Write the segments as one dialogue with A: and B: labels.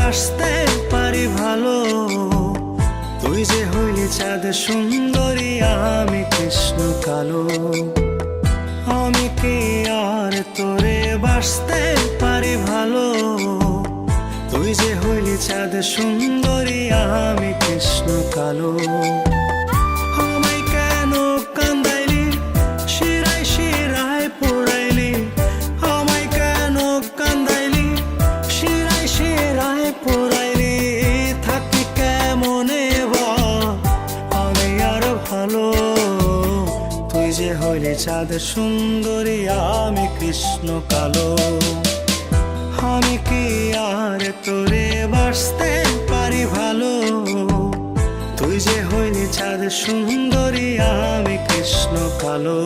A: বাসতে পারি ভালো। তুই যে হইলি চাঁদ সুন্দরী, আমি কৃষ্ণ কালো। আমি কি আর তোরে বাসতে পারি ভালো। তুই যে হইলি চাঁদ সুন্দরী, আমি কৃষ্ণ কালো। আমায় কেন কান্দাইলি, শিরায় শিরায় পোড়াইলি। আমায় কেন কান্দাইলি, শিরায় শিরায় পোড়াইলি। থাকি কেমনে বা আমি আর ভালো। তুই যে হইলি চাঁদ সুন্দরী, আমি কৃষ্ণ কালো। আমি কি আর তোরে বাসতে পারি ভালো। তুই যে হইলি চাঁদ সুন্দরী, আমি কৃষ্ণ কালো।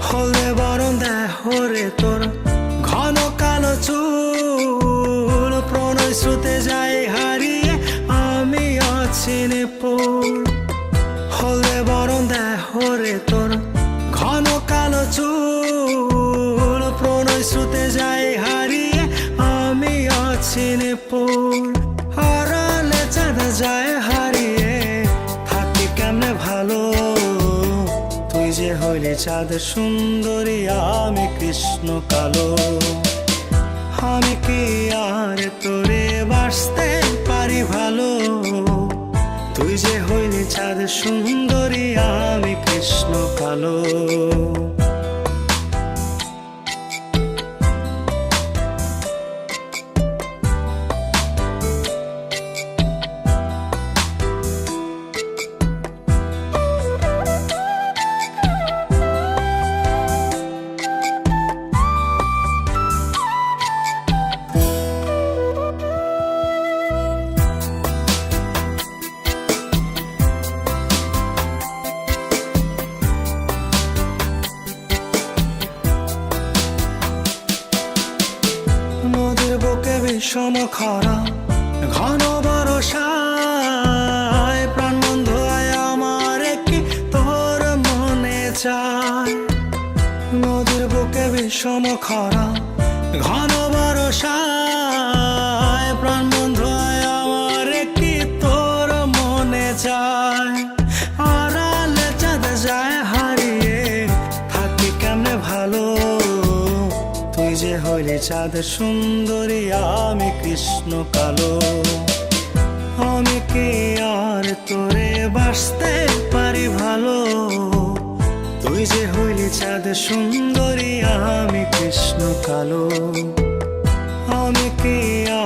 A: হলে বরণ দেহরে তোর ঘন কালো চুল। প্রণয় স্রোতে যাই হারিয়ে আমি অচিনে পুর। হলে বরণ দেহরে তোর ঘন কালো চুল। প্রণয় স্রোতে যাই হারিয়ে আমি অচিনে পুর। আড়ালে চাঁদ যায় হারিয়ে থাকি কেমনে ভালো। তুই যে হইলি চাঁদ সুন্দরী, আমি কৃষ্ণ কালো। আমি কি আর তোরে বাসতে পারি ভালো। তুই যে হইলি চাঁদ সুন্দরী, আমি কৃষ্ণ কালো। নদীর বুকে বিষম খরা, ঘন বরষায়। প্রাণ বন্ধু আয় আমার কি তোর মনে চায়। নদীর বুকে বিষম খরা, ঘন বরষায়। প্রাণ বন্ধু আয় আমার কি তোর মনে চায়। আড়ালে চাঁদ যায় হারিয়ে থাকি কেমনে ভালো। তুই যে হইলি চাঁদ সুন্দরী, আমি কৃষ্ণ কালো। আমি কি আর তোরে বাসতে পারি ভালো। তুই যে হইলি চাঁদ সুন্দরী, আমি কৃষ্ণ কালো। আমি কি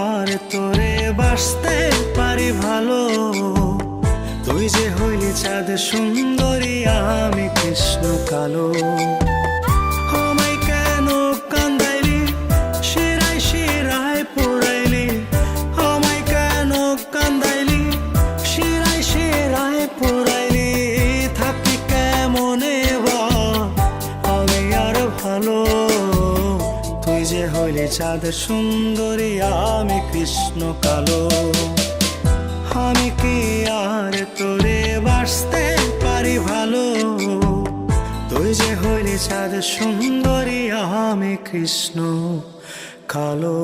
A: আর তোরে বাসতে পারি ভালো। তুই যে হইলি চাঁদ সুন্দরী, আমি কৃষ্ণ কালো। আমায় কেন কান্দাইলি, শিরায় শিরায় পোড়াইলি। আমায় কেন কান্দাইলি, শিরায় শিরায় পোড়াইলি। থাকি কেমনে বা আমি আর ভালো। তুই যে হইলি চাঁদ সুন্দরী, আমি কৃষ্ণ কালো। আমি কি আর তোরে বাসতে পারি ভালো। তুই যে হইলি চাঁদ সুন্দরী, আমি কৃষ্ণ কালো।